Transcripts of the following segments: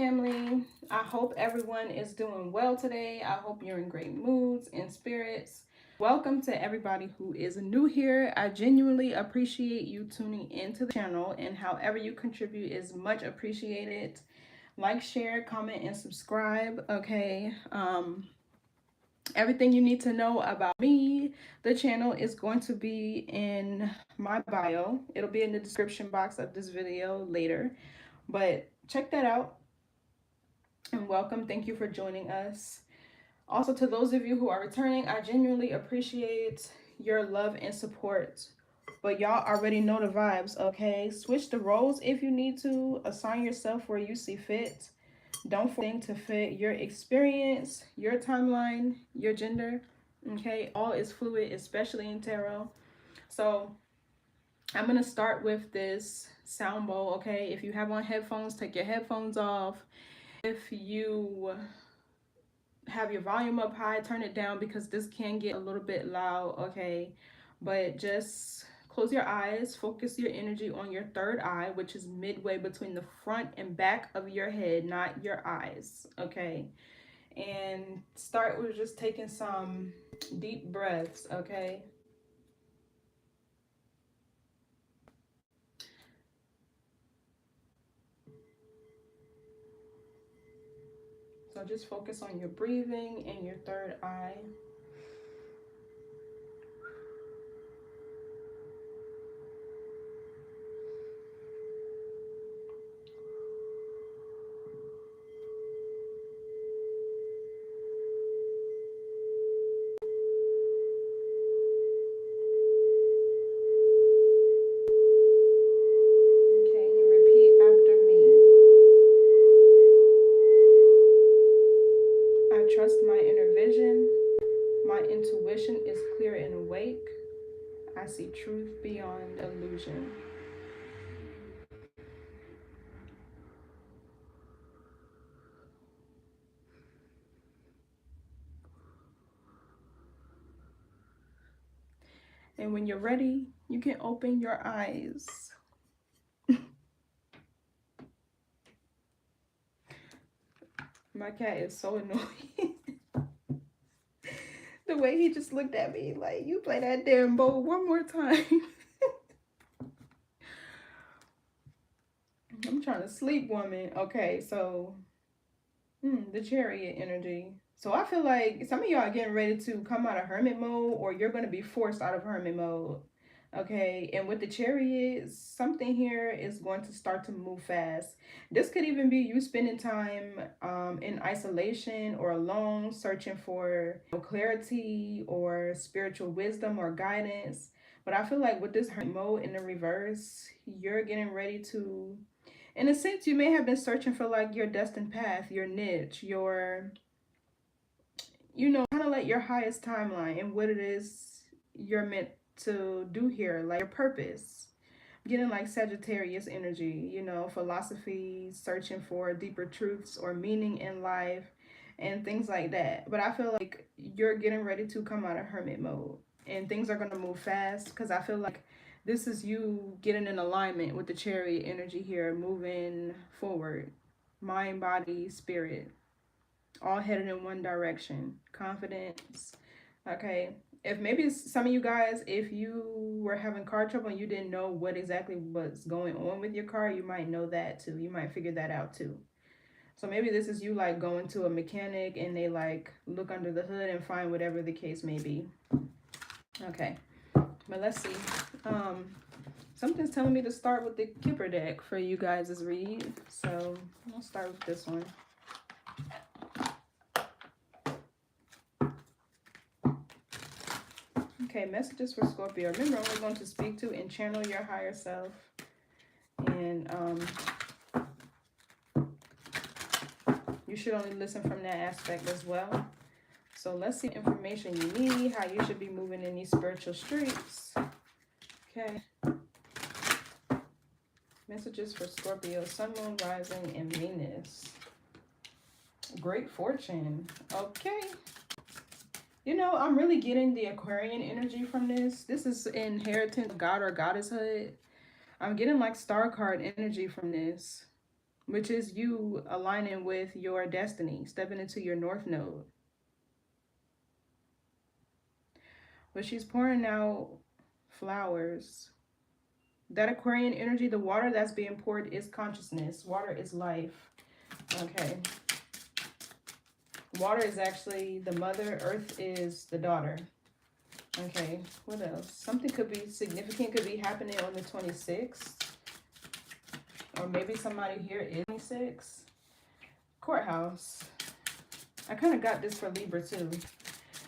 family. I hope everyone is doing well today. I hope you're in great moods and spirits. Welcome to everybody who is new here. I genuinely appreciate you tuning into the channel, and however you contribute is much appreciated. Like, share, comment, and subscribe. Okay. Everything you need to know about me, the channel, is going to be in my bio. It'll be in the description box of this video later, but check that out. And welcome. Thank you for joining us. Also, to those of you who are returning, I genuinely appreciate your love and support. But y'all already know the vibes, okay? Switch the roles if you need to. Assign yourself where you see fit. Don't force to fit your experience, your timeline, your gender, okay? All is fluid, especially in tarot. So I'm going to start with this sound bowl, okay? If you have on headphones, take your headphones off. If you have your volume up high, turn it down because this can get a little bit loud, okay? But just close your eyes, focus your energy on your third eye, which is midway between the front and back of your head, not your eyes, okay? And start with just taking some deep breaths, okay? So just focus on your breathing and your third eye. Okay, and repeat after me. I trust my inner vision. My intuition is clear and awake. I see truth beyond illusion. And when you're ready, you can open your eyes. My cat is so annoying. The way he just looked at me like, you play that damn bowl one more time. I'm trying to sleep, woman. Okay, so the chariot energy. So I feel like some of y'all are getting ready to come out of hermit mode, or you're going to be forced out of hermit mode. Okay, and with the chariot, something here is going to start to move fast. This could even be you spending time in isolation or alone, searching for clarity or spiritual wisdom or guidance. But I feel like with this hermit mode in the reverse, you're getting ready to, in a sense, you may have been searching for like your destined path, your niche, your, kind of like your highest timeline and what it is you're meant to do here, like your purpose. Getting like Sagittarius energy, philosophy, searching for deeper truths or meaning in life and things like that. But I feel like you're getting ready to come out of hermit mode and things are going to move fast, because I feel like this is you getting in alignment with the chariot energy here, moving forward, mind, body, spirit, all headed in one direction. Confidence. Okay. If maybe some of you guys, if you were having car trouble and you didn't know what exactly was going on with your car, you might know that too. You might figure that out too. So maybe this is you like going to a mechanic and they like look under the hood and find whatever the case may be. Okay. But let's see. Something's telling me to start with the Kipper deck for you guys' read. So I'll start with this one. Okay, messages for Scorpio. Remember, we're going to speak to and channel your higher self. And you should only listen from that aspect as well. So let's see the information you need, how you should be moving in these spiritual streets. Okay. Messages for Scorpio, Sun, Moon, Rising, and Venus. Great fortune. Okay. I'm really getting the Aquarian energy from this. This is inheritance, God or goddesshood. I'm getting like star card energy from this. which is you aligning with your destiny, stepping into your north node. But she's pouring out flowers. That Aquarian energy, the water that's being poured is consciousness. Water is life. Okay. Water is actually the mother. Earth is the daughter. Okay. What else? Something could be significant, could be happening on the 26th. Or maybe somebody here is 26. Courthouse. I kind of got this for Libra too.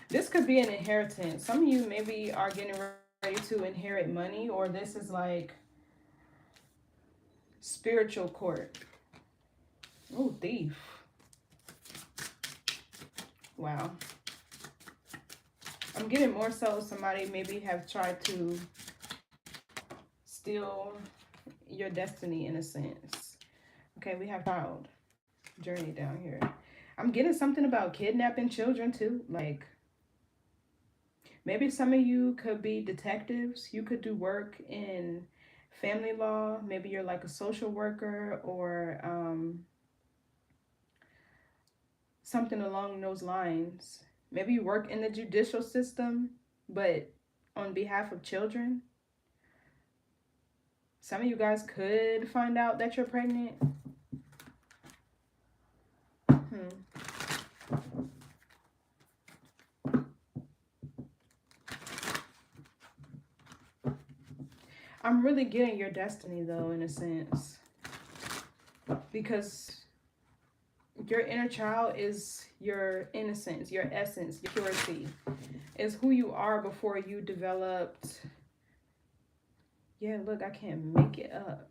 This could be an inheritance. Some of you maybe are getting ready to inherit money, or this is like spiritual court. Oh, thief. Wow. I'm getting more so somebody maybe have tried to steal your destiny in a sense. Okay, we have child journey down here. I'm getting something about kidnapping children too. Like, maybe some of you could be detectives. You could do work in family law. Maybe you're like a social worker or something along those lines. Maybe you work in the judicial system, but on behalf of children. Some of you guys could find out that you're pregnant. I'm really getting your destiny though, in a sense. Because your inner child is your innocence, your essence, your purity. Is who you are before you developed. Yeah, look, I can't make it up.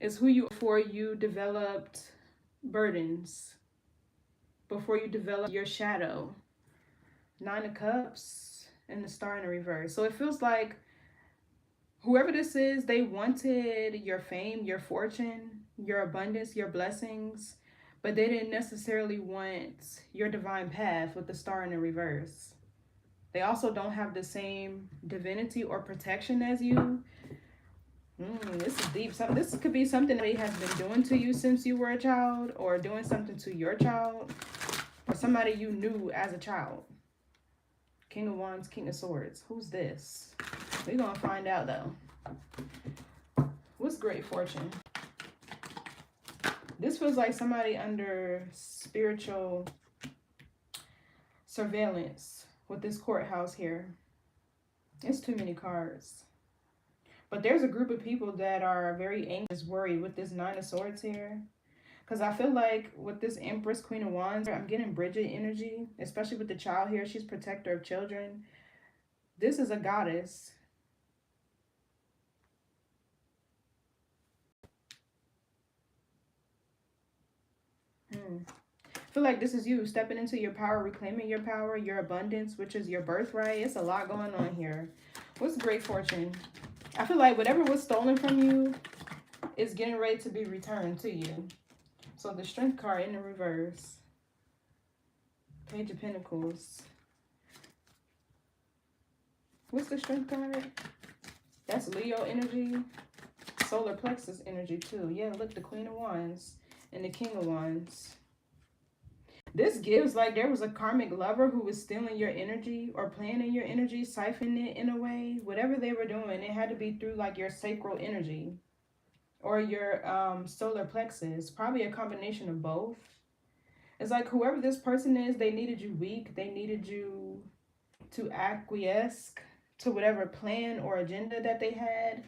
It's who you before you developed burdens. Before you developed your shadow. 9 of Cups and the Star in the reverse. So it feels like whoever this is, they wanted your fame, your fortune, your abundance, your blessings, but they didn't necessarily want your divine path with the Star in the reverse. They also don't have the same divinity or protection as you. This is deep. This could be something that he has been doing to you since you were a child, or doing something to your child, or somebody you knew as a child. King of Wands, King of Swords. Who's this? We're going to find out, though. What's great fortune? This feels like somebody under spiritual surveillance with this courthouse here. It's too many cards. But there's a group of people that are very anxious, worried with this 9 of Swords here. Because I feel like with this Empress, Queen of Wands, I'm getting Bridget energy, especially with the child here. She's protector of children. This is a goddess. I feel like this is you stepping into your power, reclaiming your power, your abundance, which is your birthright. It's a lot going on here. What's great fortune? I feel like whatever was stolen from you is getting ready to be returned to you. So the Strength card in the reverse. Page of Pentacles. What's the Strength card? That's Leo energy. Solar plexus energy too. Yeah, look, the Queen of Wands and the King of Wands. This gives like there was a karmic lover who was stealing your energy or playing in your energy, siphoning it in a way. Whatever they were doing, it had to be through like your sacral energy or your solar plexus. Probably a combination of both. It's like whoever this person is, they needed you weak. They needed you to acquiesce to whatever plan or agenda that they had.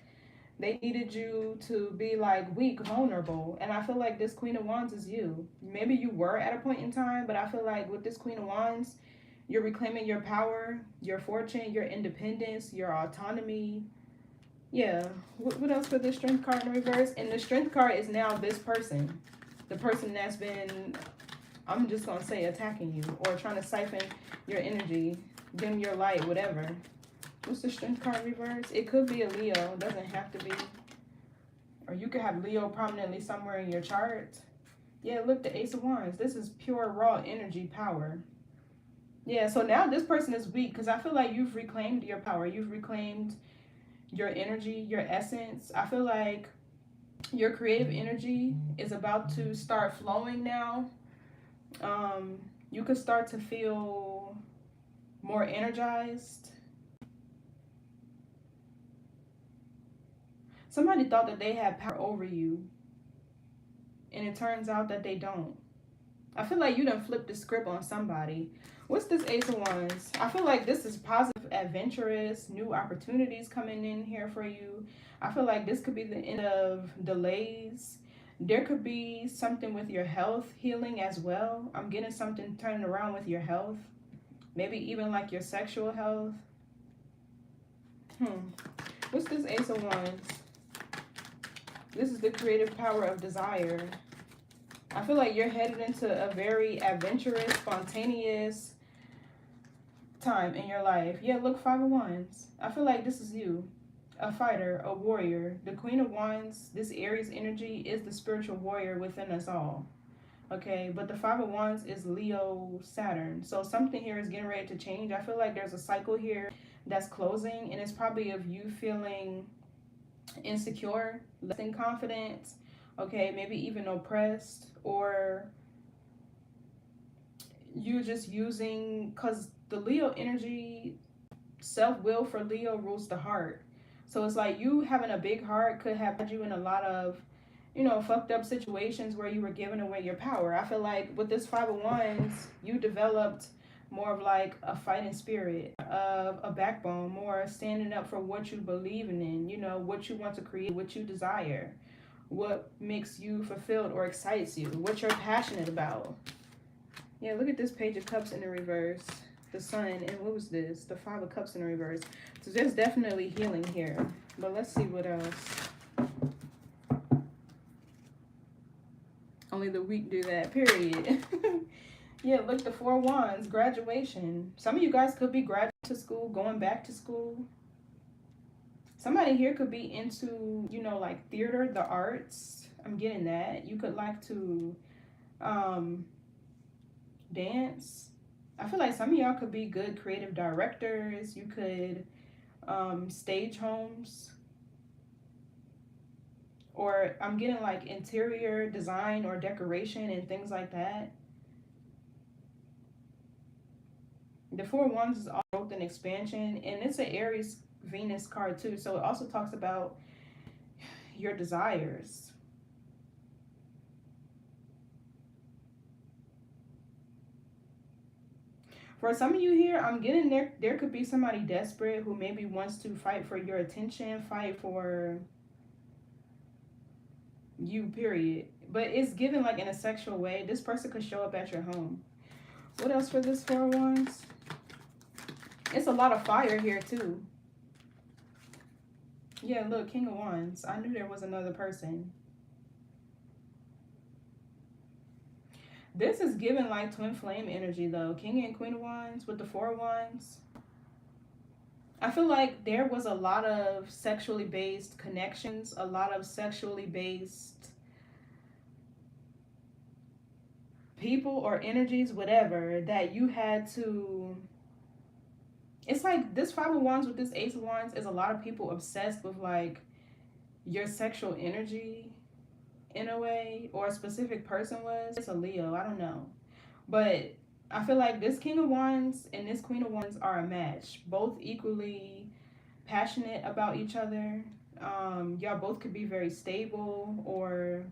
They needed you to be like weak, vulnerable. And I feel like this Queen of Wands is you. Maybe you were at a point in time, but I feel like with this Queen of Wands, you're reclaiming your power, your fortune, your independence, your autonomy. Yeah. What else for the Strength card in reverse? And the Strength card is now this person. The person that's been, I'm just going to say, attacking you or trying to siphon your energy, dim your light, whatever. What's the Strength card reverse? It could be a Leo. It doesn't have to be. Or you could have Leo prominently somewhere in your chart. Yeah, look, the Ace of Wands. This is pure, raw energy power. Yeah, so now this person is weak because I feel like you've reclaimed your power. You've reclaimed your energy, your essence. I feel like Your creative energy is about to start flowing now. You could start to feel more energized. Somebody thought that they had power over you, and it turns out that they don't. I feel like you done flipped the script on somebody. What's this Ace of Wands? I feel like this is positive, adventurous, new opportunities coming in here for you. I feel like this could be the end of delays. There could be something with your health healing as well. I'm getting something turning around with your health. Maybe even like your sexual health. What's this Ace of Wands? This is the creative power of desire. I feel like you're headed into a very adventurous, spontaneous time in your life. Yeah, look, Five of Wands. I feel like this is you. A fighter, a warrior. The Queen of Wands, this Aries energy, is the spiritual warrior within us all. Okay, but the Five of Wands is Leo Saturn. So something here is getting ready to change. I feel like there's a cycle here that's closing, and it's probably of you feeling insecure, less than confident, okay, maybe even oppressed, or you're just using, because the Leo energy, self-will for Leo rules the heart. So it's like you having a big heart could have had you in a lot of, fucked up situations where you were giving away your power. I feel like with this Five of Wands, you developed more of like a fighting spirit, of a backbone, more standing up for what you believe in, what you want to create, what you desire, what makes you fulfilled or excites you, what you're passionate about. Yeah, look at this Page of Cups in the reverse. The Sun, and what was this? The Five of Cups in the reverse. So there's definitely healing here. But let's see what else. Only the weak do that, period. Yeah, look, the Four of Wands, graduation. Some of you guys could be graduating to school, going back to school. Somebody here could be into, like theater, the arts. I'm getting that. You could like to dance. I feel like some of y'all could be good creative directors. You could stage homes. Or I'm getting like interior design or decoration and things like that. The Four of Wands is all growth and expansion. And it's an Aries Venus card too. So it also talks about your desires. For some of you here, I'm getting there could be somebody desperate who maybe wants to fight for your attention, fight for you, period. But it's given like in a sexual way. This person could show up at your home. What else for this Four of Wands? It's a lot of fire here too. Yeah, look, King of Wands. I knew there was another person. This is giving like twin flame energy though. King and Queen of Wands with the Four of Wands. I feel like there was a lot of sexually based connections, a lot of sexually based people or energies, whatever, that you had to. It's like this Five of Wands with this Ace of Wands is a lot of people obsessed with like your sexual energy in a way, or a specific person was. It's a Leo, I don't know. But I feel like this King of Wands and this Queen of Wands are a match. Both equally passionate about each other. Y'all both could be very stable, or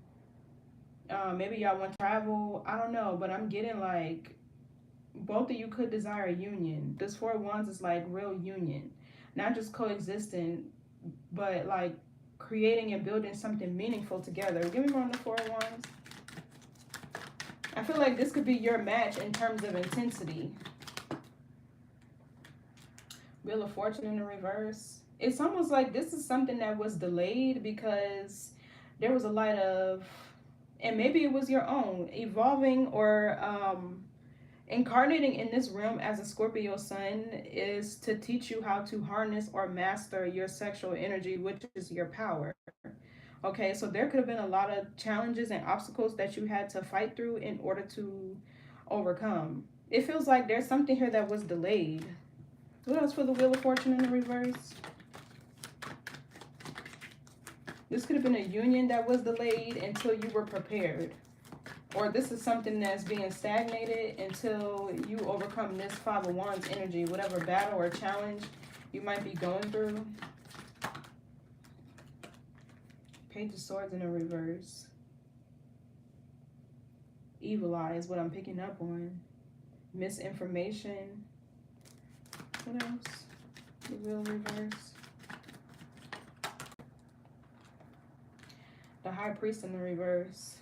maybe y'all want to travel. I don't know, but I'm getting like both of you could desire a union. This Four of Wands is like real union. Not just coexisting, but like creating and building something meaningful together. Give me more on the Four of Wands. I feel like this could be your match in terms of intensity. Wheel of Fortune in the reverse. It's almost like this is something that was delayed because there was a lot of, and maybe it was your own, evolving or incarnating in this realm as a Scorpio sun is to teach you how to harness or master your sexual energy, which is your power. Okay, so there could have been a lot of challenges and obstacles that you had to fight through in order to overcome. It feels like there's something here that was delayed. What else for the Wheel of Fortune in the reverse? This could have been a union that was delayed until you were prepared. Or this is something that's being stagnated until you overcome this Five of Wands energy, whatever battle or challenge you might be going through. Page of Swords in the reverse. Evil eye is what I'm picking up on. Misinformation. What else? The Wheel reverse. The High Priest in the reverse.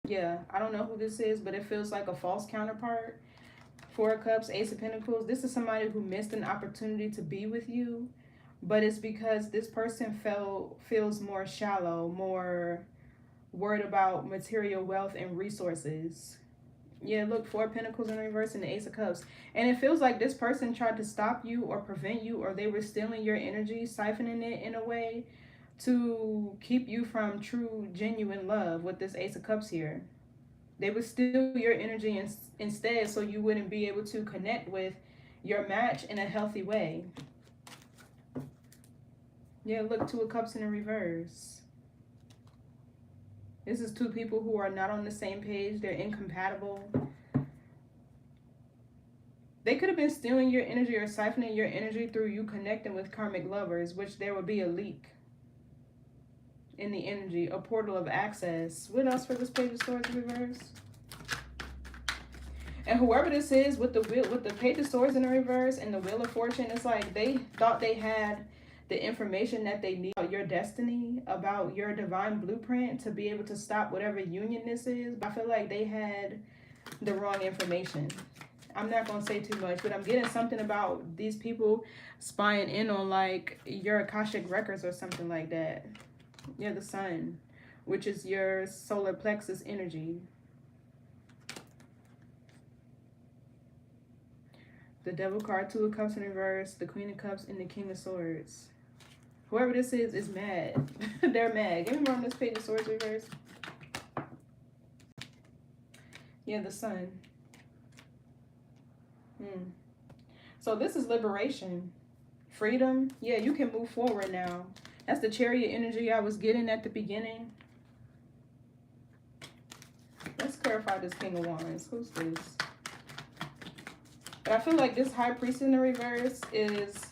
Yeah, I don't know who this is, but it feels like a false counterpart. Four of Cups, Ace of Pentacles. This is somebody who missed an opportunity to be with you, but it's because this person feels more shallow, more worried about material wealth and resources. Yeah, look, Four of Pentacles in reverse and the Ace of Cups. And it feels like this person tried to stop you or prevent you, or they were stealing your energy, siphoning it in a way to keep you from true, genuine love with this Ace of Cups here. They would steal your energy instead so you wouldn't be able to connect with your match in a healthy way. Yeah, look, Two of Cups in the reverse. This is two people who are not on the same page. They're incompatible. They could have been stealing your energy or siphoning your energy through you connecting with karmic lovers, which there would be a leak in the energy, a portal of access. What else for this Page of Swords in reverse? And whoever this is with the Page of Swords in the reverse and the Wheel of Fortune, it's like they thought they had the information that they need about your destiny, about your divine blueprint to be able to stop whatever union this is. But I feel like they had the wrong information. I'm not going to say too much, but I'm getting something about these people spying in on like your Akashic records or something like that. Yeah, the Sun, which is your solar plexus energy. The Devil card, Two of Cups in reverse, the Queen of Cups, and the King of Swords. Whoever this is mad. They're mad. Give me more on this Page of Swords reverse. Yeah, the Sun. So this is liberation. Freedom. Yeah, you can move forward now. That's the Chariot energy I was getting at the beginning. Let's clarify this King of Wands. Who's this? But I feel like this High Priest in the reverse is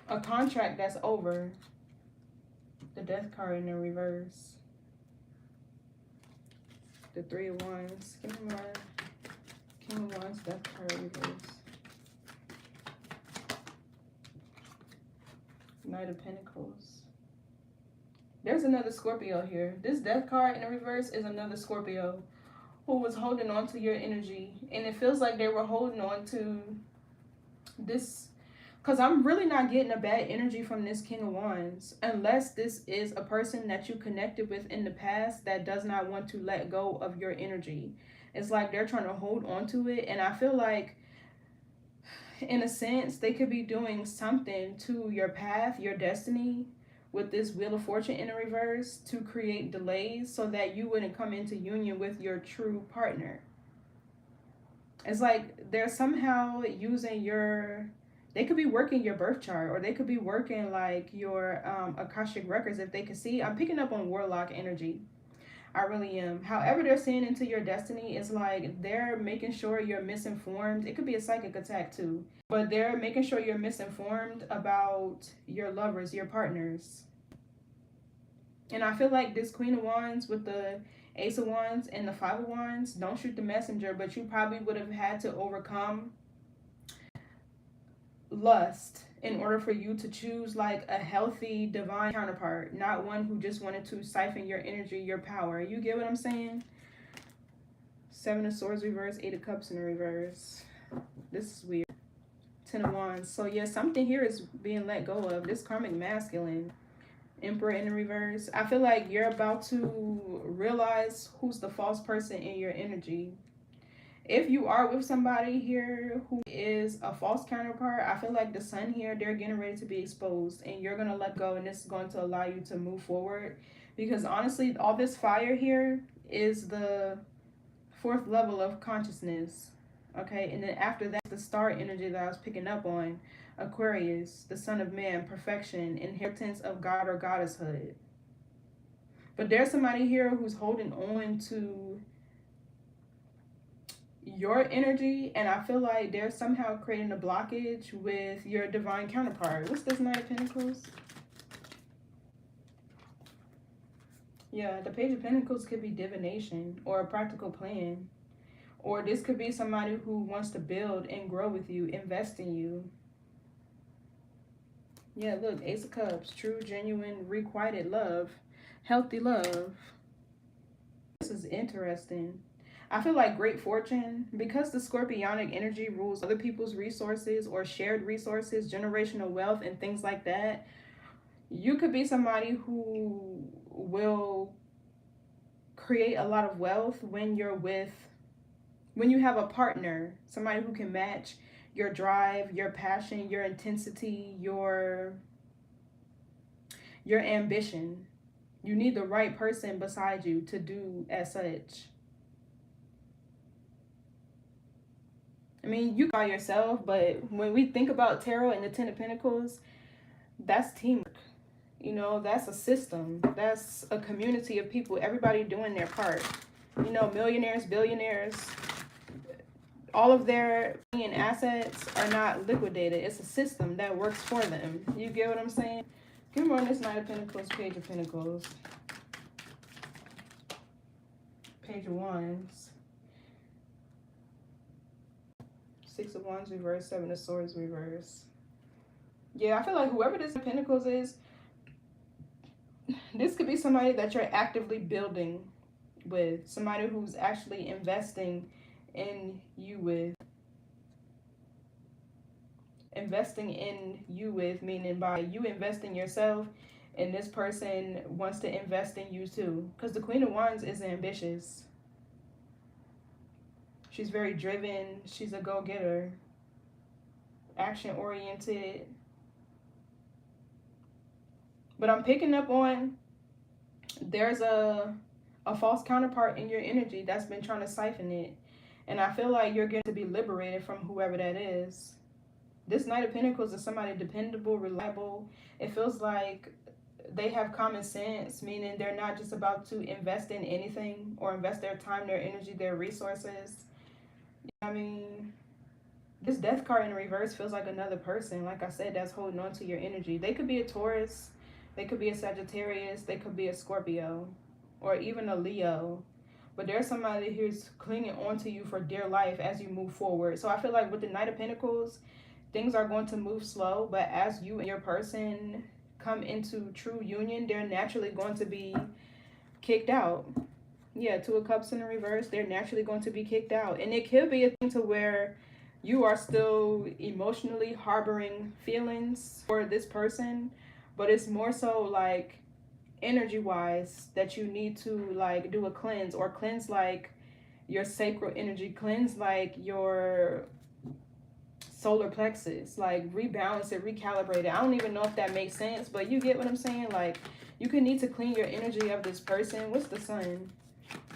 a contract that's over. The Death card in the reverse. The Three of Wands. Give me more. King of Wands, Death card reverse. Knight of Pentacles. There's another Scorpio here. This Death card in the reverse is another Scorpio who was holding on to your energy. And it feels like they were holding on to this, because I'm really not getting a bad energy from this King of Wands, unless this is a person that you connected with in the past that does not want to let go of your energy. It's like they're trying to hold on to it. And I feel like, in a sense, they could be doing something to your path, your destiny, with this Wheel of Fortune in the reverse to create delays so that you wouldn't come into union with your true partner. It's like they're somehow using your, they could be working your birth chart, or they could be working like your Akashic records if they could see. I'm picking up on warlock energy. I really am. However they're seeing into your destiny is like they're making sure you're misinformed. It could be a psychic attack too. But they're making sure you're misinformed about your lovers, your partners. And I feel like this Queen of Wands with the Ace of Wands and the Five of Wands, don't shoot the messenger, but you probably would have had to overcome lust in order for you to choose like a healthy divine counterpart, not one who just wanted to siphon your energy, your power. You get what I'm saying? Seven of Swords reverse, Eight of Cups in the reverse. This is weird. Ten of Wands. So yeah, something here is being let go of. This karmic masculine. Emperor in the reverse. I feel like you're about to realize who's the false person in your energy. If you are with somebody here who is a false counterpart, I feel like the Sun here, they're getting ready to be exposed, and you're going to let go, and this is going to allow you to move forward. Because honestly, all this fire here is the fourth level of consciousness. Okay, and then after that, the star energy that I was picking up on. Aquarius, the Son of Man, perfection, inheritance of God or goddesshood. But there's somebody here who's holding on to your energy, and I feel like they're somehow creating a blockage with your divine counterpart. What's this Knight of Pentacles? Yeah, the Page of Pentacles could be divination or a practical plan. Or this could be somebody who wants to build and grow with you, invest in you. Yeah, look, Ace of Cups, true, genuine, requited love, healthy love. This is interesting. I feel like great fortune, because the scorpionic energy rules other people's resources or shared resources, generational wealth, and things like that. You could be somebody who will create a lot of wealth when you have a partner, somebody who can match your drive, your passion, your intensity, your ambition. You need the right person beside you to do as such. I mean, you by yourself, but when we think about tarot and the Ten of Pentacles, that's teamwork. You know, that's a system. That's a community of people, everybody doing their part. You know, millionaires, billionaires, all of their money and assets are not liquidated. It's a system that works for them. You get what I'm saying? Give me on this Knight of Pentacles, Page of Pentacles, Page of Wands, Six of Wands reverse, Seven of Swords reverse. Yeah, I feel like whoever this Pentacles is, this could be somebody that you're actively building with, somebody who's actually investing in you with. Investing in you with, meaning by you investing yourself, and this person wants to invest in you too. Because the Queen of Wands is ambitious. She's very driven. She's a go-getter. Action-oriented. But I'm picking up on there's a false counterpart in your energy that's been trying to siphon it. And I feel like you're going to be liberated from whoever that is. This Knight of Pentacles is somebody dependable, reliable. It feels like they have common sense, meaning they're not just about to invest in anything or invest their time, their energy, their resources. I mean, this Death card in reverse feels like another person, like I said, that's holding on to your energy. They could be a Taurus, they could be a Sagittarius, they could be a Scorpio, or even a Leo. But there's somebody who's clinging onto you for dear life as you move forward. So I feel like with the Knight of Pentacles, things are going to move slow, but as you and your person come into true union, they're naturally going to be kicked out. Yeah, Two of Cups in the reverse, they're naturally going to be kicked out. And it could be a thing to where you are still emotionally harboring feelings for this person, but it's more so like energy-wise that you need to like do a cleanse, or cleanse like your sacral energy, cleanse like your solar plexus, like rebalance it, recalibrate it. I don't even know if that makes sense, but you get what I'm saying. Like you could need to clean your energy of this person. What's the Sun?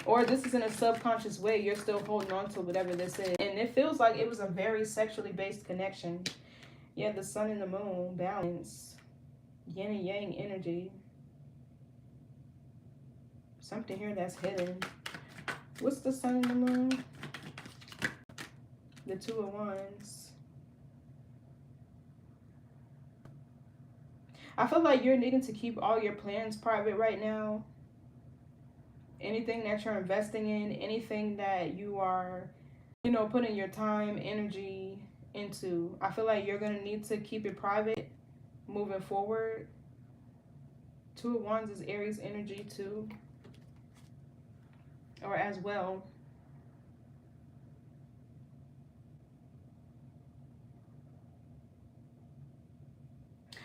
Or this is in a subconscious way, you're still holding on to whatever this is, and it feels like it was a very sexually based connection. Yeah, the Sun and the Moon, balance, yin and yang energy. Something here that's hidden. What's the Sun and the Moon? The Two of Wands. I feel like you're needing to keep all your plans private right now. Anything that you're investing in, anything that you are, you know, putting your time, energy into, I feel like you're going to need to keep it private moving forward. Two of Wands is Aries energy too, or as well.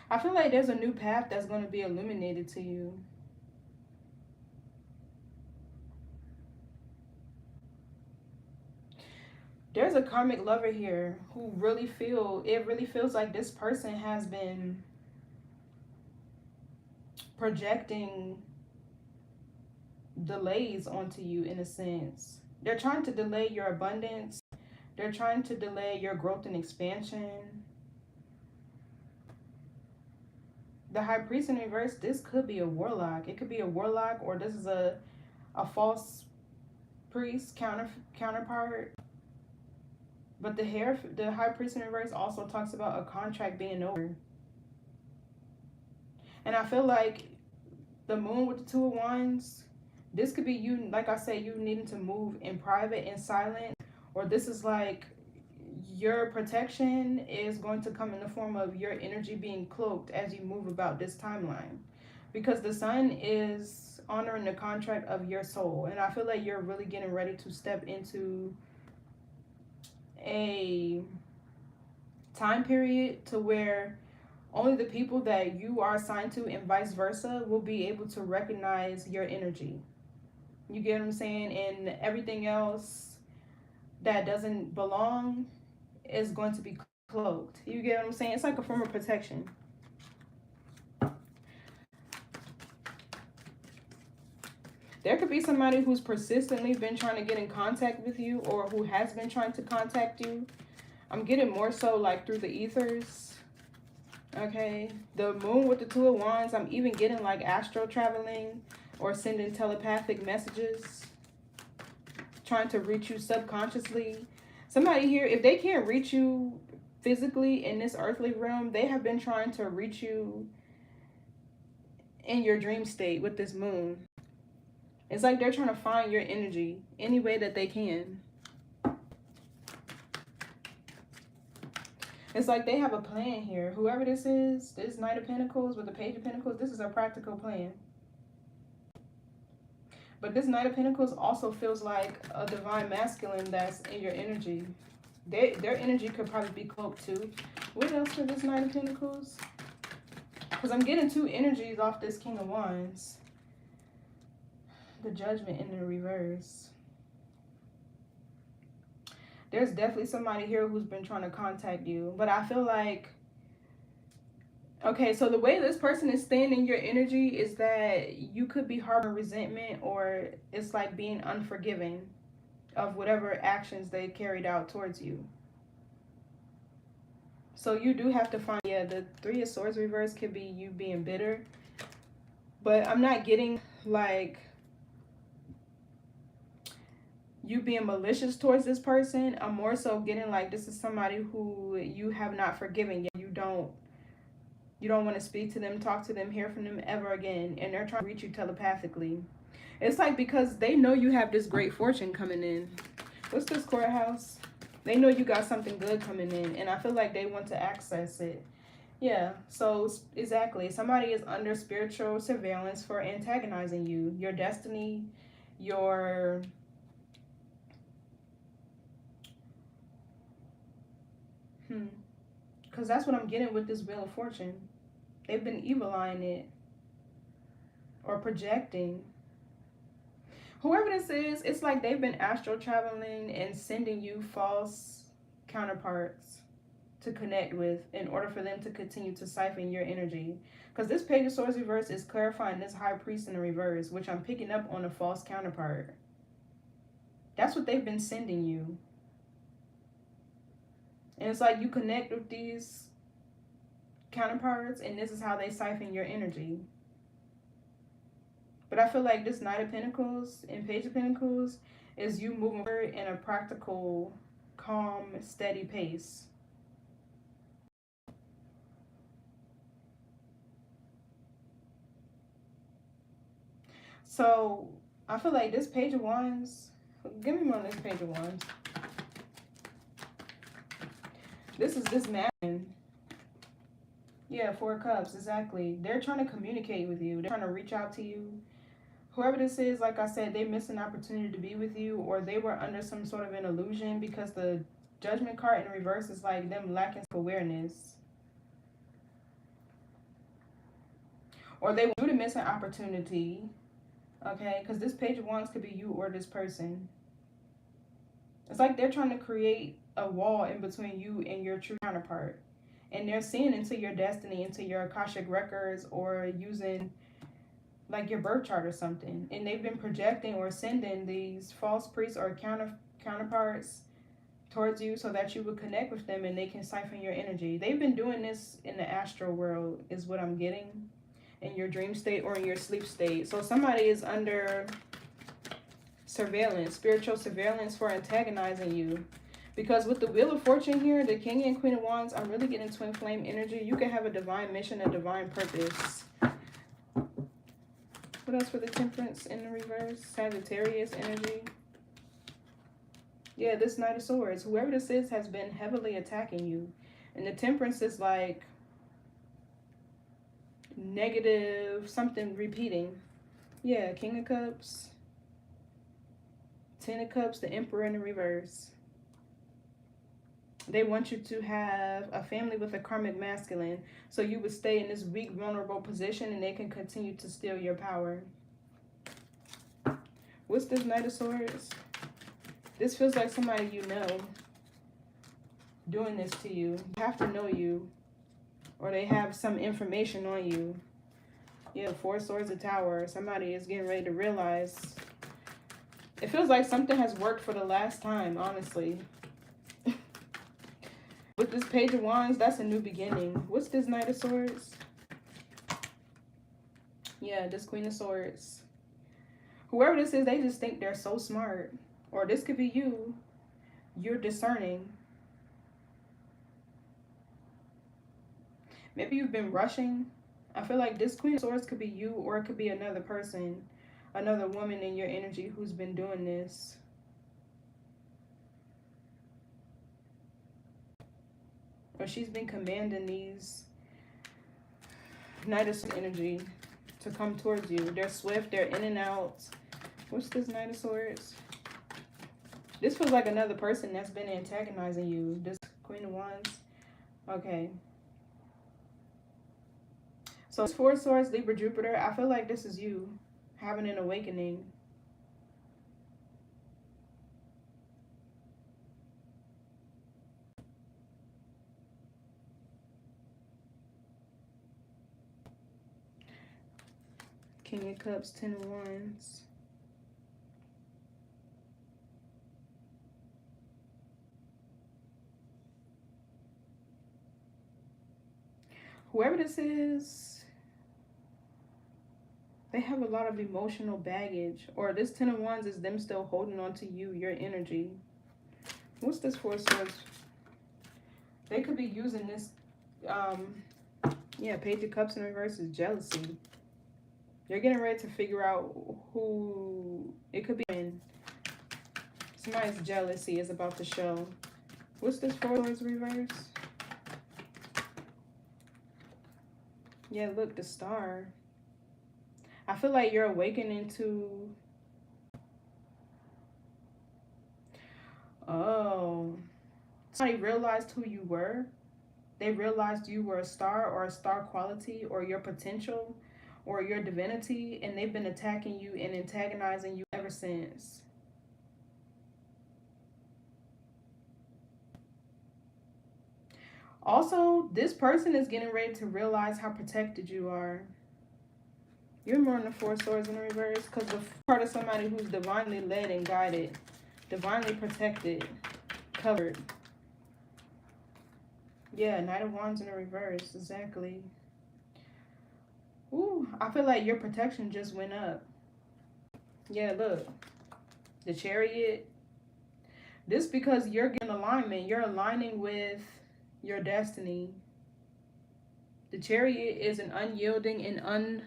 I feel like there's a new path that's going to be illuminated to you. There's a karmic lover here who really feels like this person has been projecting delays onto you in a sense. They're trying to delay your abundance. They're trying to delay your growth and expansion. The high priest in reverse, this could be a warlock. It could be a warlock, or this is a false priest counterpart. But the high priest in reverse also talks about a contract being over. And I feel like the moon with the two of wands, this could be you, like I said, you needing to move in private and silent, or this is like your protection is going to come in the form of your energy being cloaked as you move about this timeline, because the sun is honoring the contract of your soul. And I feel like you're really getting ready to step into a time period to where only the people that you are assigned to and vice versa will be able to recognize your energy. You get what I'm saying? And everything else that doesn't belong is going to be cloaked. You get what I'm saying? It's like a form of protection. There could be somebody who's persistently been trying to get in contact with you, or who has been trying to contact you. I'm getting more so like through the ethers. Okay. The moon with the two of wands, I'm even getting like astral traveling or sending telepathic messages, trying to reach you subconsciously. Somebody here, if they can't reach you physically in this earthly realm, they have been trying to reach you in your dream state with this moon. It's like they're trying to find your energy any way that they can. It's like they have a plan here. Whoever this is, this Knight of Pentacles with the Page of Pentacles, this is a practical plan. But this Knight of Pentacles also feels like a divine masculine that's in your energy. Their energy could probably be cloaked too. What else for this Knight of Pentacles? Because I'm getting two energies off this King of Wands. The Judgment in the reverse. There's definitely somebody here who's been trying to contact you. But I feel like, okay, so the way this person is staying in your energy is that you could be harboring resentment, or it's like being unforgiving of whatever actions they carried out towards you. So you do have to find, yeah, the Three of Swords reverse could be you being bitter. But I'm not getting like you being malicious towards this person. I'm more so getting like this is somebody who you have not forgiven yet. You don't want to speak to them, talk to them, hear from them ever again. And they're trying to reach you telepathically. It's like because they know you have this great fortune coming in. What's this courthouse? They know you got something good coming in. And I feel like they want to access it. Yeah, so exactly. Somebody is under spiritual surveillance for antagonizing you. Your destiny, your... Because that's what I'm getting with this Wheel of Fortune. They've been evil-eyeing it. Or projecting. Whoever this is, it's like they've been astral traveling and sending you false counterparts to connect with in order for them to continue to siphon your energy. Because this Page of Swords reverse is clarifying this High Priest in the reverse, which I'm picking up on a false counterpart. That's what they've been sending you. And it's like you connect with these counterparts, and this is how they siphon your energy. But I feel like this Knight of Pentacles and Page of Pentacles is you moving forward in a practical, calm, steady pace. So I feel like this Page of Wands, give me more on this Page of Wands. This is this man. Yeah, Four of Cups, exactly. They're trying to communicate with you. They're trying to reach out to you. Whoever this is, like I said, they missed an opportunity to be with you, or they were under some sort of an illusion, because the Judgment card in reverse is like them lacking awareness. Or they want you to miss an opportunity, okay? Because this Page of Wands could be you or this person. It's like they're trying to create a wall in between you and your true counterpart. And they're seeing into your destiny, into your Akashic records, or using like your birth chart or something. And they've been projecting or sending these false priests or counterparts towards you so that you would connect with them and they can siphon your energy. They've been doing this in the astral world, is what I'm getting, in your dream state or in your sleep state. So somebody is under surveillance, spiritual surveillance, for antagonizing you. Because with the Wheel of Fortune here, the King and Queen of Wands, I'm really getting twin flame energy. You can have a divine mission, a divine purpose. What else for the Temperance in the reverse? Sagittarius energy. Yeah, this Knight of Swords. Whoever this is has been heavily attacking you. And the Temperance is like negative, something repeating. Yeah, King of Cups. 10 of Cups, the Emperor in the reverse. They want you to have a family with a karmic masculine. So you would stay in this weak, vulnerable position and they can continue to steal your power. What's this Knight of Swords? This feels like somebody you know doing this to you. You have to know you. Or they have some information on you. Yeah, 4 Swords of Tower. Somebody is getting ready to realize. It feels like something has worked for the last time, honestly. With this Page of Wands, that's a new beginning. What's this Knight of Swords? Yeah, this Queen of Swords. Whoever this is, they just think they're so smart. Or this could be you. You're discerning. Maybe you've been rushing. I feel like this Queen of Swords could be you, or it could be another person. Another woman in your energy who's been doing this. Or she's been commanding these Knight of Swords energy to come towards you. They're swift, they're in and out. What's this Knight of Swords? This feels like another person that's been antagonizing you. This Queen of Wands. Okay. So it's 4 Swords, Libra, Jupiter. I feel like this is you having an awakening. King of Cups, 10 of Wands. Whoever this is, they have a lot of emotional baggage. Or this 10 of Wands is them still holding on to you, your energy. What's this 4 Swords? They could be using this, yeah, Page of Cups in reverse is jealousy. You're getting ready to figure out who it could be. Somebody's jealousy is about to show. What's this 4 Swords reverse? Yeah, look, the Star. I feel like you're awakening to... Oh. Somebody realized who you were. They realized you were a star or a star quality or your potential or your divinity, and they've been attacking you and antagonizing you ever since. Also, this person is getting ready to realize how protected you are. You're more than the 4 Swords in the reverse, because the part of somebody who's divinely led and guided, divinely protected, covered. Yeah, Knight of Wands in the reverse, exactly. Ooh, I feel like your protection just went up. Yeah, look. The Chariot. This because you're getting alignment. You're aligning with your destiny. The Chariot is an unyielding and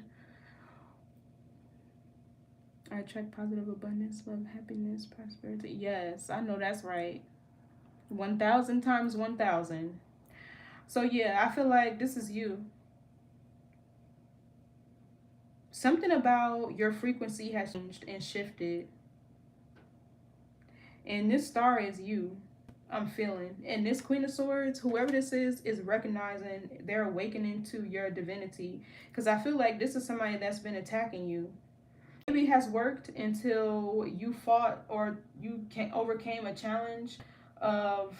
I attract positive abundance, love, happiness, prosperity. Yes, I know that's right. 1,000 times 1,000. So yeah, I feel like this is you. Something about your frequency has changed and shifted. And this star is you, I'm feeling. And this Queen of Swords, whoever this is recognizing, they're awakening to your divinity. Because I feel like this is somebody that's been attacking you. Maybe it has worked until you fought or you overcame a challenge of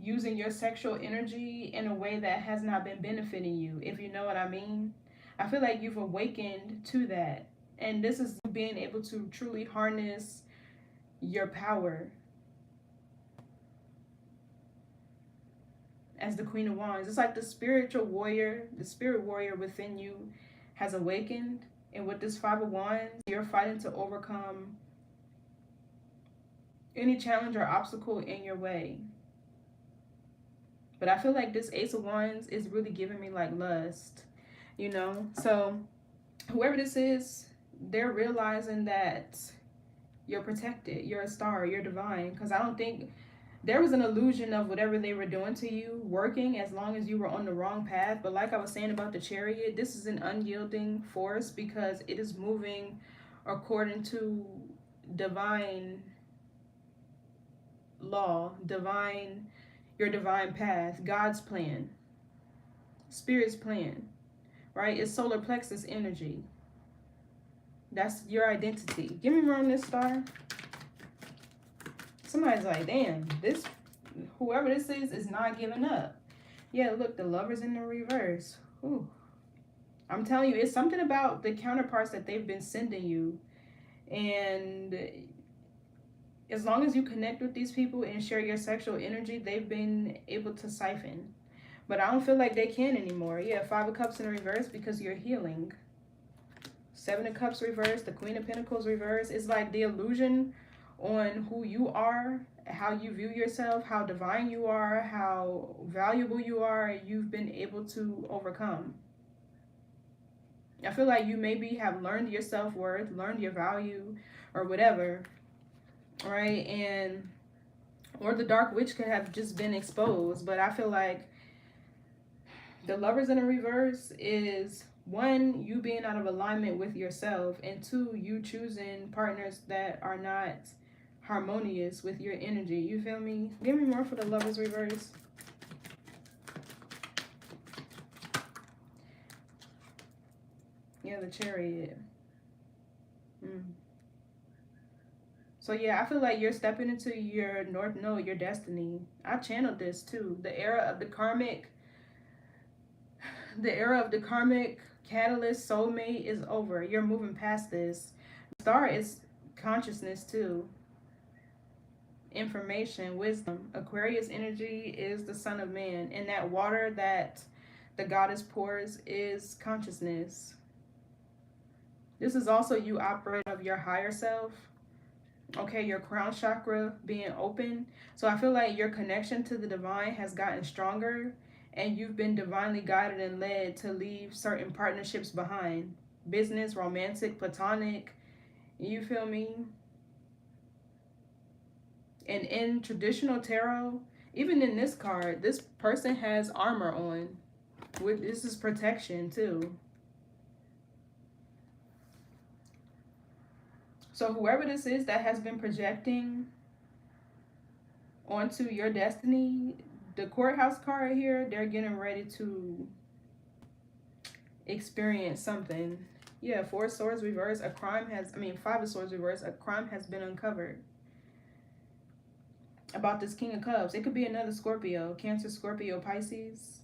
using your sexual energy in a way that has not been benefiting you, if you know what I mean. I feel like you've awakened to that. And this is being able to truly harness your power. as the Queen of Wands. It's like the spiritual warrior, the spirit warrior within you has awakened. And with this Five of Wands, you're fighting to overcome any challenge or obstacle in your way. But I feel like this Ace of Wands is really giving me like lust, you know? So whoever this is, they're realizing that you're protected, you're a star, you're divine. Because I don't think there was an illusion of whatever they were doing to you working as long as you were on the wrong path. But like I was saying about the Chariot, this is an unyielding force because it is moving according to divine law, your divine path, God's plan, Spirit's plan, right? It's solar plexus energy. That's your identity. Give me more on this star. Somebody's like, damn, this, whoever this is not giving up. Yeah, look, the Lover's in the reverse. Ooh. I'm telling you, it's something about the counterparts that they've been sending you. And as long as you connect with these people and share your sexual energy, they've been able to siphon. But I don't feel like they can anymore. Yeah, Five of Cups in reverse because you're healing. Seven of Cups reverse, the Queen of Pentacles reverse. It's like the illusion on who you are, how you view yourself, how divine you are, how valuable you are, you've been able to overcome. I feel like you maybe have learned your self-worth, learned your value, or whatever, right? And or the Dark Witch could have just been exposed. But I feel like the Lovers in the reverse is, one, you being out of alignment with yourself, and two, you choosing partners that are not harmonious with your energy. You feel me? Give me more for the Lovers reverse. Yeah, the Chariot. So yeah, I feel like you're stepping into your North Node, your destiny. I channeled this too. The era of the karmic catalyst soulmate is over. You're moving past this. Star is consciousness too. Information, wisdom. Aquarius energy is the Son of Man. And that water that the goddess pours is consciousness. This is also you operating of your higher self. Okay, your crown chakra being open. So I feel like your connection to the divine has gotten stronger, and you've been divinely guided and led to leave certain partnerships behind. Business, romantic, platonic. You feel me? And in traditional tarot, even in this card, this person has armor on. This is protection too. So whoever this is that has been projecting onto your destiny, the courthouse card here, they're getting ready to experience something. Yeah, Four of Swords reverse, Five of Swords reverse, a crime has been uncovered. About this King of Cups. It could be another Scorpio. Cancer, Scorpio, Pisces.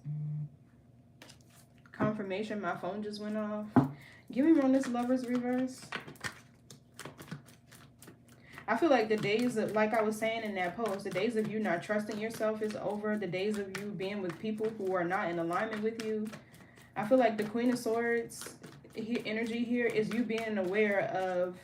Confirmation, my phone just went off. Give me more on this Lovers reverse. I feel like the days of, like I was saying in that post, the days of you not trusting yourself is over. The days of you being with people who are not in alignment with you. I feel like the Queen of Swords energy here is you being aware of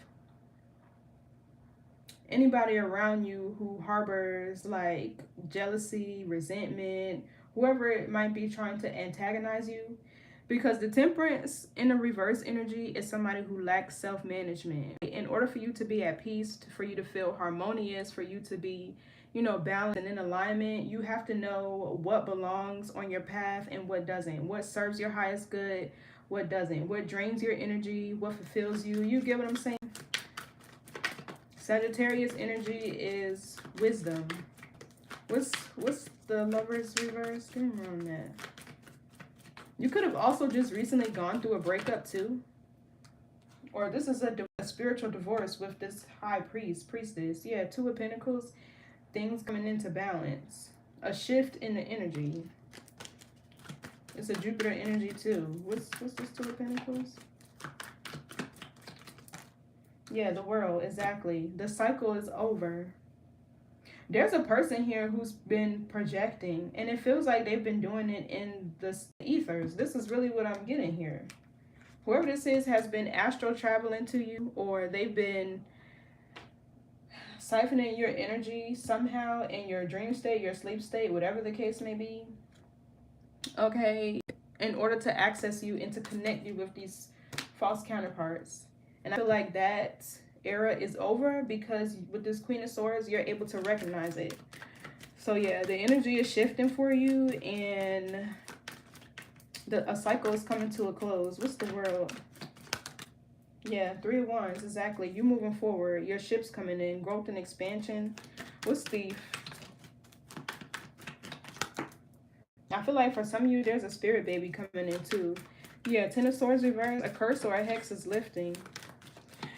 anybody around you who harbors like jealousy, resentment, whoever it might be trying to antagonize you. Because the Temperance in the reverse energy is somebody who lacks self-management. In order for you to be at peace, for you to feel harmonious, for you to be, balanced and in alignment, you have to know what belongs on your path and what doesn't. What serves your highest good, what doesn't. What drains your energy, what fulfills you. You get what I'm saying? Sagittarius energy is wisdom. What's the Lovers reverse? Give me on that. You could have also just recently gone through a breakup too. Or this is a spiritual divorce with this high priestess. Yeah, Two of Pentacles, things coming into balance. A shift in the energy. It's a Jupiter energy too. What's this Two of Pentacles? Yeah, the World, exactly. The cycle is over. There's a person here who's been projecting, and it feels like they've been doing it in the ethers. This is really what I'm getting here. Whoever this is has been astral traveling to you, or they've been siphoning your energy somehow in your dream state, your sleep state, whatever the case may be. Okay, in order to access you and to connect you with these false counterparts. And I feel like that era is over because with this Queen of Swords, you're able to recognize it. So yeah, the energy is shifting for you, and a cycle is coming to a close. What's the world? Yeah, 3 of Wands, exactly. You moving forward. Your ship's coming in. Growth and expansion. What's Thief? I feel like for some of you, there's a spirit baby coming in too. Yeah, 10 of Swords reverse. A curse or a hex is lifting.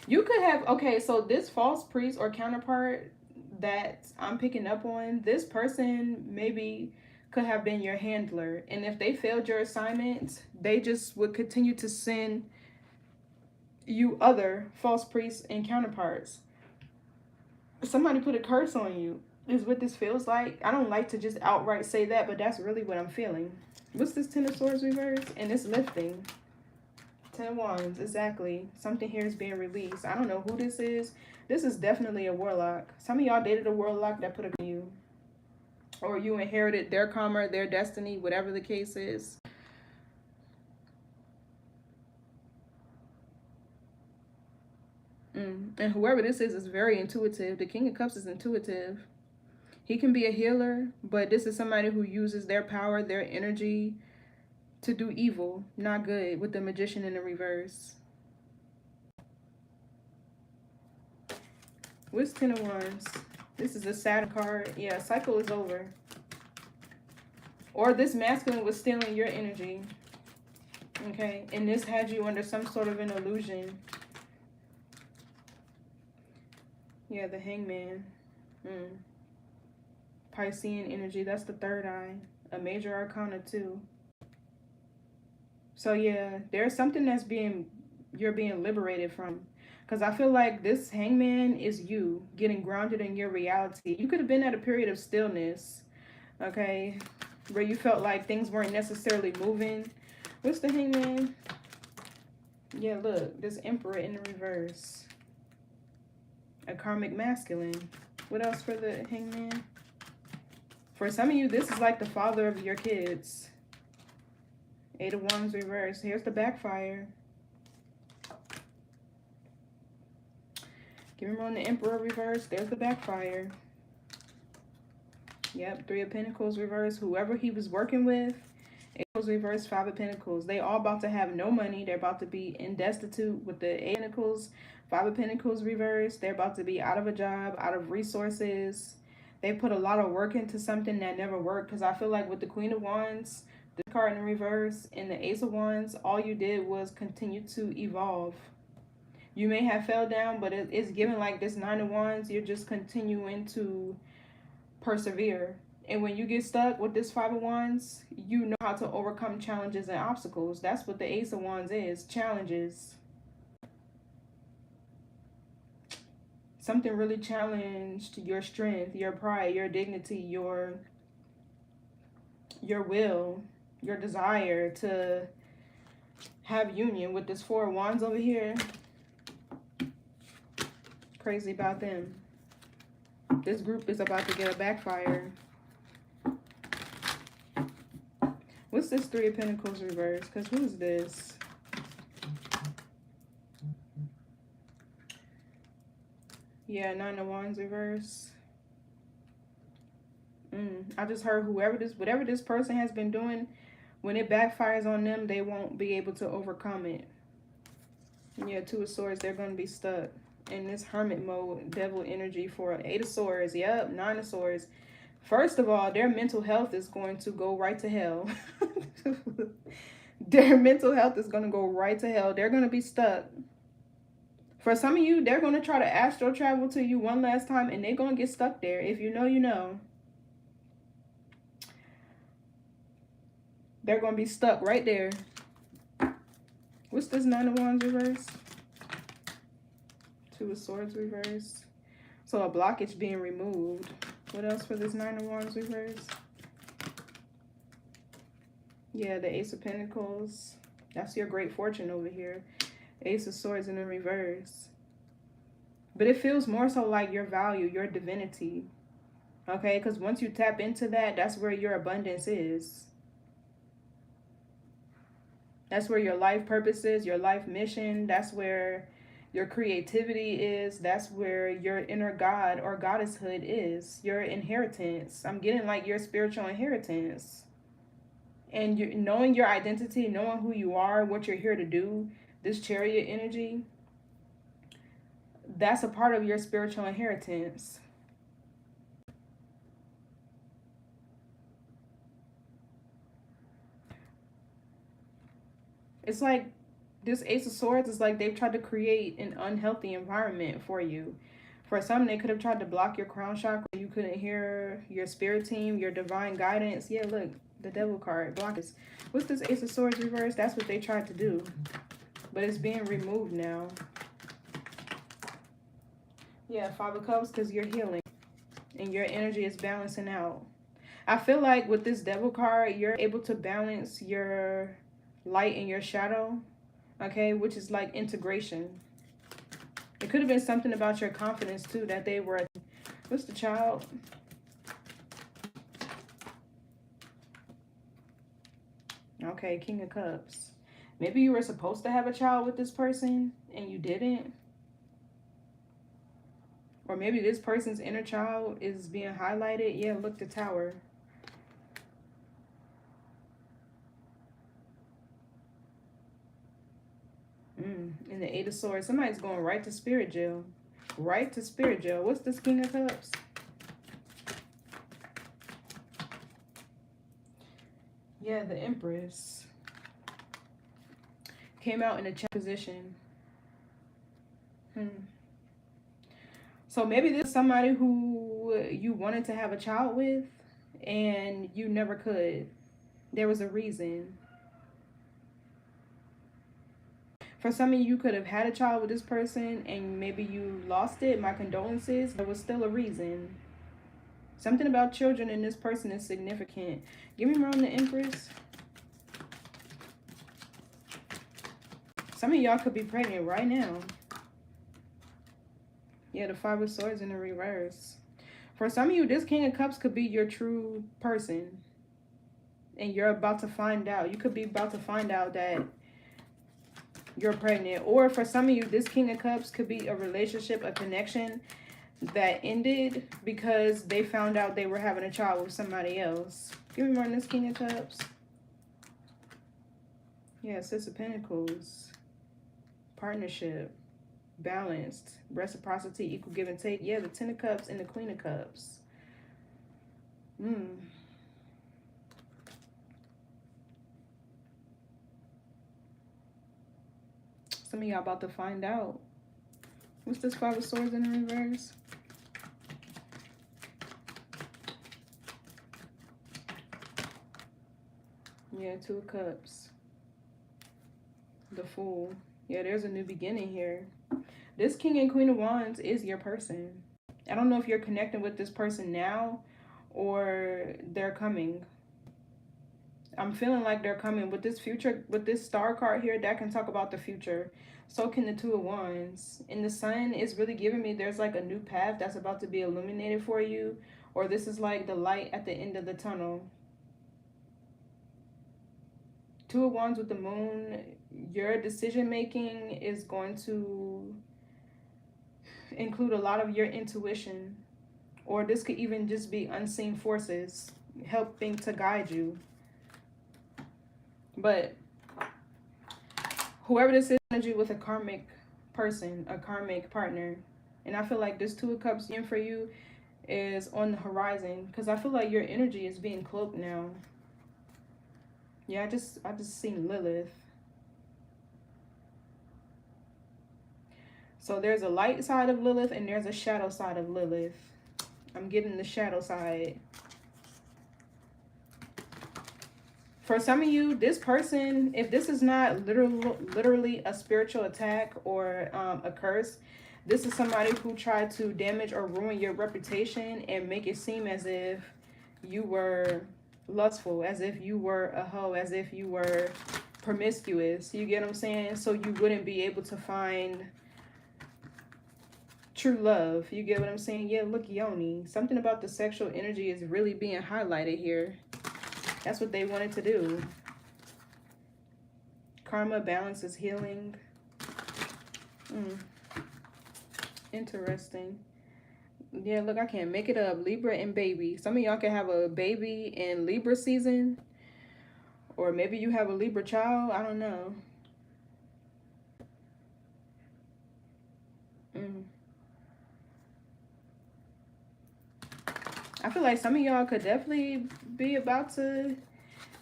You could have, okay, so this false priest or counterpart that I'm picking up on, this person maybe could have been your handler. And if they failed your assignment, they just would continue to send you other false priests and counterparts. Somebody put a curse on you is what this feels like. I don't like to just outright say that, but that's really what I'm feeling. What's this 10 of Swords reverse? And it's lifting. 10 of Wands, exactly. Something here is being released. I don't know who this is. This is definitely a warlock. Some of y'all dated a warlock that put a on you. Or you inherited their karma, their destiny, whatever the case is. And whoever this is very intuitive. The King of Cups is intuitive. He can be a healer, but this is somebody who uses their power, their energy to do evil, not good, with the Magician in the reverse. What's 10 of Wands? This is a Saturn card. Yeah, cycle is over. Or this masculine was stealing your energy. Okay, and this had you under some sort of an illusion. Yeah, the Hangman. Piscean energy, that's the third eye. A major arcana too. So yeah, there's something that's you're being liberated from. Because I feel like this Hangman is you getting grounded in your reality. You could have been at a period of stillness, okay, where you felt like things weren't necessarily moving. What's the Hangman? Yeah, look, this Emperor in the reverse. A karmic masculine. What else for the Hangman? For some of you, this is like the father of your kids. 8 of Wands reverse. Here's the backfire. Give him on the Emperor reverse. There's the backfire. Yep, 3 of Pentacles reverse. Whoever he was working with. 8 of reverse, 5 of Pentacles. They all about to have no money. They're about to be in destitute with the 8 of Pentacles. 5 of Pentacles reverse. They're about to be out of a job, out of resources. They put a lot of work into something that never worked. Because I feel like with the Queen of Wands, the card in reverse, and the Ace of Wands, all you did was continue to evolve. You may have fell down, but it's given like this 9 of Wands. You're just continuing to persevere. And when you get stuck with this 5 of Wands, you know how to overcome challenges and obstacles. That's what the Ace of Wands is, challenges. Something really challenged your strength, your pride, your dignity, your will, your desire to have union with this 4 of Wands over here. Crazy about them. This group is about to get a backfire. What's this 3 of Pentacles reverse? Because who is this? Yeah, 9 of Wands reverse. I just heard whatever this person has been doing, when it backfires on them, they won't be able to overcome it. Yeah, 2 of Swords, they're going to be stuck in this hermit mode, devil energy for 8 of Swords. Yep, 9 of Swords. First of all, their mental health is going to go right to hell. Their mental health is going to go right to hell. They're going to be stuck. For some of you, they're going to try to astral travel to you one last time, and they're going to get stuck there. If you know, you know. They're going to be stuck right there. What's this 9 of Wands reverse? 2 of Swords reverse. So a blockage being removed. What else for this Nine of Wands reverse? Yeah, the Ace of Pentacles. That's your great fortune over here. Ace of Swords in the reverse. But it feels more so like your value, your divinity. Okay, because once you tap into that, that's where your abundance is. That's where your life purpose is, your life mission. That's where your creativity is. That's where your inner God or goddesshood is. Your inheritance. I'm getting like your spiritual inheritance. And you knowing your identity, knowing who you are, what you're here to do, this Chariot energy, that's a part of your spiritual inheritance. It's like this Ace of Swords is like they've tried to create an unhealthy environment for you. For some, they could have tried to block your crown chakra. You couldn't hear your spirit team, your divine guidance. Yeah, look, the Devil card, block this. What's this Ace of Swords reverse? That's what they tried to do. But it's being removed now. Yeah, Five of Cups, because you're healing. And your energy is balancing out. I feel like with this Devil card, you're able to balance your light and your shadow. Okay, which is like integration. It could have been something about your confidence too that they were. What's the Child? Okay, King of Cups. Maybe you were supposed to have a child with this person and you didn't. Or maybe this person's inner child is being highlighted. Yeah, look, the Tower. And the Eight of Swords. Somebody's going right to spirit jail. Right to spirit jail. What's this King of Cups? Yeah, the Empress. Came out in a check position. So maybe this is somebody who you wanted to have a child with and you never could. There was a reason. For some of you, you could have had a child with this person and maybe you lost it. My condolences. There was still a reason. Something about children in this person is significant. Give me more on the Empress. Some of y'all could be pregnant right now. Yeah, the Five of Swords in the reverse. For some of you, this King of Cups could be your true person. And you're about to find out. You could be about to find out that you're pregnant. Or for some of you, this King of Cups could be a relationship, a connection that ended because they found out they were having a child with somebody else. Give me more on this King of Cups. Yeah, Six of Pentacles. Partnership. Balanced. Reciprocity, equal give and take. Yeah, the Ten of Cups and the Queen of Cups. Some of y'all about to find out. What's this Five of Swords in the reverse? Yeah, Two of Cups. The Fool. Yeah, there's a new beginning here. This King and Queen of Wands is your person. I don't know if you're connecting with this person now or they're coming. I'm feeling like they're coming. With this future, with this star card here, that can talk about the future. So can the Two of Wands. And the Sun is really giving me there's like a new path that's about to be illuminated for you. Or this is like the light at the end of the tunnel. Two of Wands with the Moon. Your decision making is going to include a lot of your intuition. Or this could even just be unseen forces helping to guide you. But whoever this is, energy with a karmic person, a karmic partner. And I feel like this Two of Cups in for you is on the horizon. Because I feel like your energy is being cloaked now. Yeah, I just seen Lilith. So there's a light side of Lilith and there's a shadow side of Lilith. I'm getting the shadow side. For some of you, this person, if this is not literally a spiritual attack or a curse, This is somebody who tried to damage or ruin your reputation and make it seem as if you were lustful, as if you were a hoe, as if you were promiscuous. You get what I'm saying? So you wouldn't be able to find true love. You get what I'm saying? Yeah, look, Yoni. Something about the sexual energy is really being highlighted here. That's what they wanted to do. Karma, balance is healing. Interesting. Yeah, look, I can't make it up. Libra and baby. Some of y'all can have a baby in Libra season. Or maybe you have a Libra child. I don't know. I feel like some of y'all could definitely be about to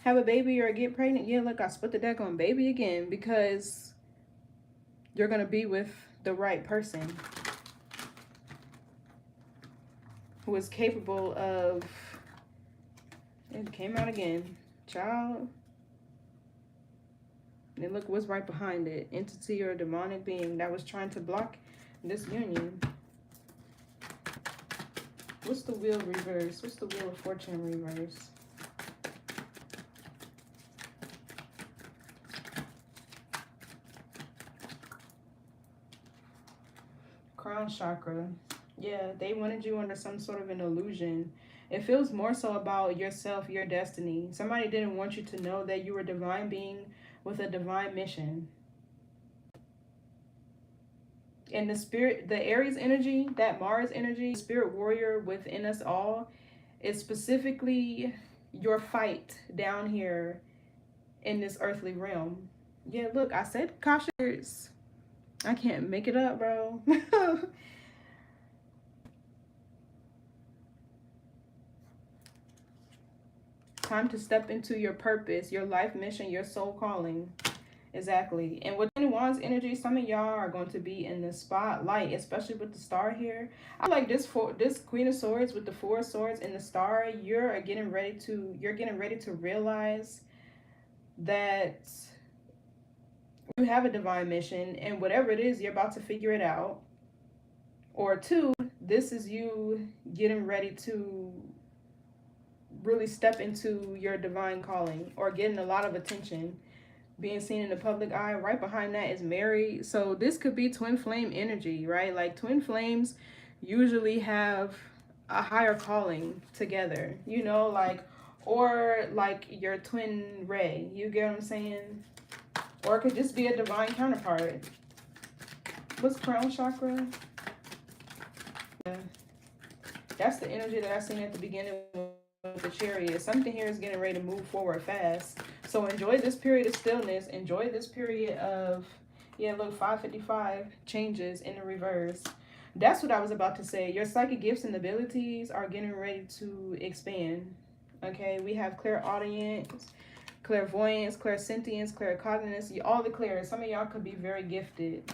have a baby or get pregnant. Yeah, look, I split the deck on baby again because you're going to be with the right person who is capable of, it came out again, child. And look what's right behind it. Entity or demonic being that was trying to block this union. What's the wheel reverse? What's the wheel of fortune reverse? Crown chakra. Yeah, they wanted you under some sort of an illusion. It feels more so about yourself, your destiny. Somebody didn't want you to know that you were a divine being with a divine mission. And the spirit, the Aries energy, that Mars energy, spirit warrior within us all, is specifically your fight down here in this earthly realm. Yeah, look, I said cautious. I can't make it up, bro. Time to step into your purpose, your life mission, your soul calling. Exactly. And with Wands energy, some of y'all are going to be in the spotlight, especially with the star here. I like this Queen of Swords with the Four of Swords and the star. You're getting ready to realize that you have a divine mission, and whatever it is, you're about to figure it out. Or two, this is you getting ready to really step into your divine calling or getting a lot of attention, being seen in the public eye. Right behind that is married. So this could be twin flame energy, right? Like twin flames usually have a higher calling together, you know, like, or like your twin ray, you get what I'm saying? Or it could just be a divine counterpart. What's crown chakra? Yeah. That's the energy that I seen at the beginning with the Chariot. Something here is getting ready to move forward fast. So enjoy this period of stillness. Enjoy this period of, yeah, look, 555 changes in the reverse. That's what I was about to say. Your psychic gifts and abilities are getting ready to expand. Okay, we have clairaudience, clairvoyance, clairsentience, claircognizance, all the clairs. Some of y'all could be very gifted.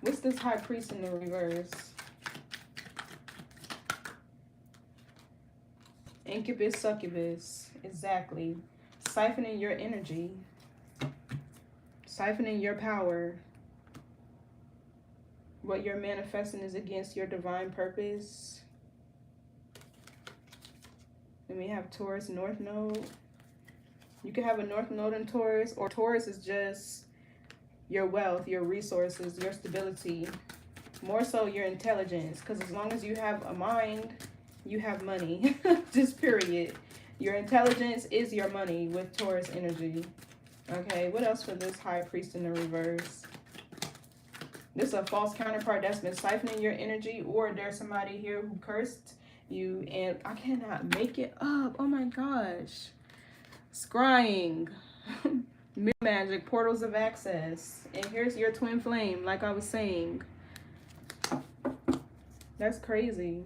What's this high priest in the reverse? Incubus, succubus. Exactly. Siphoning your energy. Siphoning your power. What you're manifesting is against your divine purpose. And we have Taurus North Node. You can have a North Node in Taurus, or Taurus is just your wealth, your resources, your stability. More so your intelligence, because as long as you have a mind, you have money. Just period. Your intelligence is your money with Taurus energy. Okay, what else for this high priest in the reverse? This is a false counterpart that's been siphoning your energy, or there's somebody here who cursed you, and I cannot make it up. Oh my gosh. Scrying. Mirror magic, portals of access. And here's your twin flame, like I was saying. That's crazy.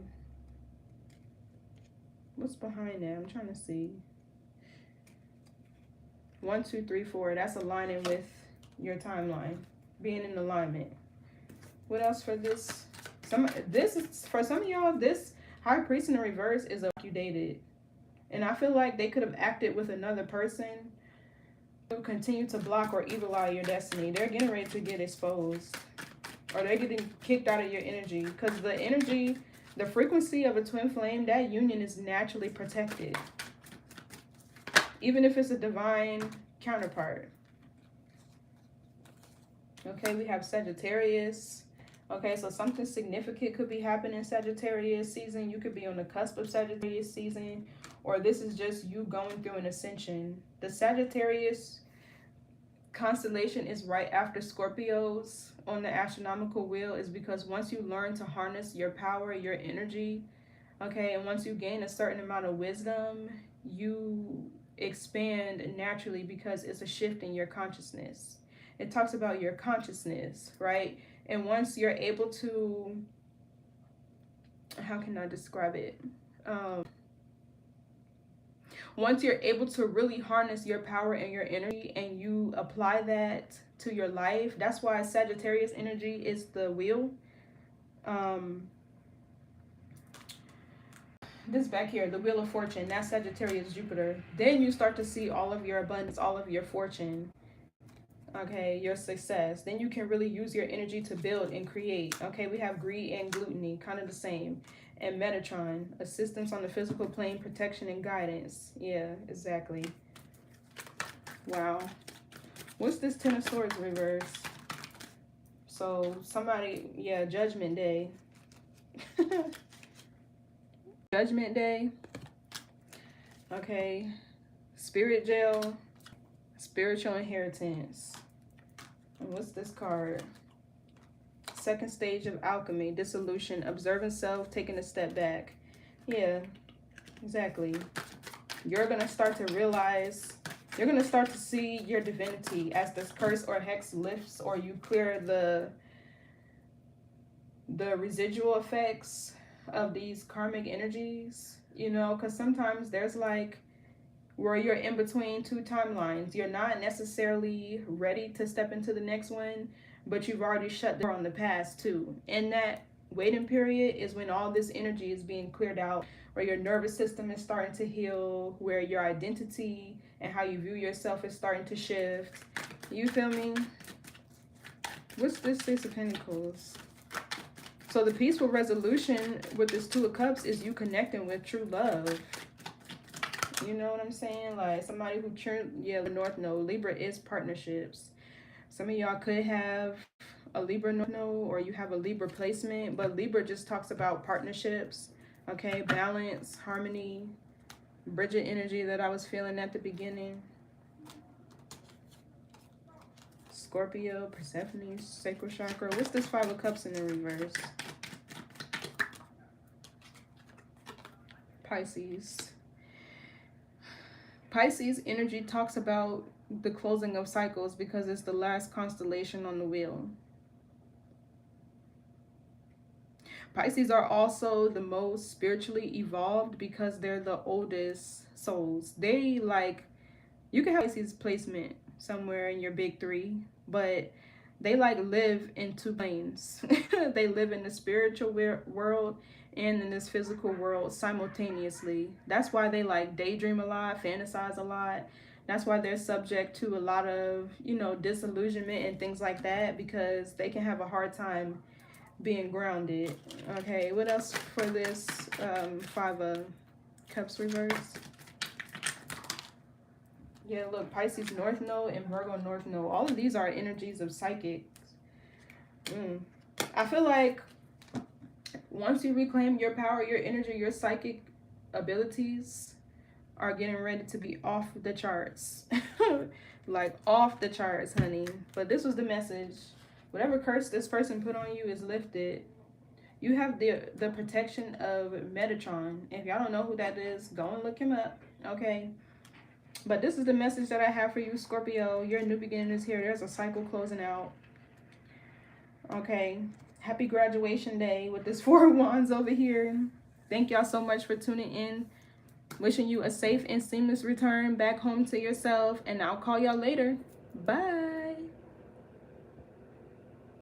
What's behind that? I'm trying to see. 1, 2, 3, 4. That's aligning with your timeline. Being in alignment. What else for this? This is for some of y'all. This high priest in the reverse is a you dated, and I feel like they could have acted with another person continue to block or evil eye your destiny. They're getting ready to get exposed, or they're getting kicked out of your energy, because the energy, the frequency of a twin flame, that union is naturally protected, even if it's a divine counterpart. Okay, we have Sagittarius. Okay, so something significant could be happening in Sagittarius season. You could be on the cusp of Sagittarius season, or this is just you going through an ascension. The Sagittarius constellation is right after Scorpios on the astronomical wheel, is because once you learn to harness your power, your energy, okay, and once you gain a certain amount of wisdom, you expand naturally, because it's a shift in your consciousness. It talks about your consciousness, right? And once you're able to, how can I describe it? Once you're able to really harness your power and your energy, and you apply that to your life, that's why Sagittarius energy is the wheel. This back here, the Wheel of Fortune, that's Sagittarius Jupiter. Then you start to see all of your abundance, all of your fortune, okay, your success. Then you can really use your energy to build and create. Okay, we have greed and gluttony, kind of the same. And Metatron, assistance on the physical plane, protection and guidance. Yeah, exactly. Wow. What's this Ten of Swords reverse? So somebody, yeah, Judgment Day. Judgment Day. Okay. Spirit Jail. Spiritual inheritance. And what's this card? Second stage of alchemy, dissolution, observing self, taking a step back. Yeah, exactly. You're going to start to realize, you're going to start to see your divinity as this curse or hex lifts, or you clear the residual effects of these karmic energies, you know, because sometimes there's like where you're in between two timelines. You're not necessarily ready to step into the next one, but you've already shut the door on the past too. And that waiting period is when all this energy is being cleared out, where your nervous system is starting to heal, where your identity and how you view yourself is starting to shift. You feel me? What's this Six of Pentacles? So the peaceful resolution with this Two of Cups is you connecting with true love. You know what I'm saying? Like somebody who, yeah, the North Node. Libra is partnerships. Some of y'all could have a Libra North Node, or you have a Libra placement, but Libra just talks about partnerships, okay? Balance, harmony, Bridget energy that I was feeling at the beginning. Scorpio, Persephone, sacral chakra. What's this Five of Cups in the reverse? Pisces. Pisces energy talks about the closing of cycles, because it's the last constellation on the wheel. Pisces are also the most spiritually evolved, because they're the oldest souls. They like, you can have Pisces placement somewhere in your big three, but they like live in two planes. They live in the spiritual world and in this physical world simultaneously. That's why they like daydream a lot, fantasize a lot. That's why they're subject to a lot of, you know, disillusionment and things like that, because they can have a hard time being grounded. Okay, what else for this Five of Cups reverse? Yeah, look, Pisces North Node and Virgo North Node. All of these are energies of psychics. I feel like once you reclaim your power, your energy, your psychic abilities are getting ready to be off the charts. Like off the charts, honey. But this was the message. Whatever curse this person put on you is lifted. You have the protection of Metatron. If y'all don't know who that is, go and look him up. Okay. But this is the message that I have for you, Scorpio. Your new beginning is here. There's a cycle closing out. Okay. Happy graduation day with this Four of Wands over here. Thank y'all so much for tuning in. Wishing you a safe and seamless return back home to yourself. And I'll call y'all later. Bye.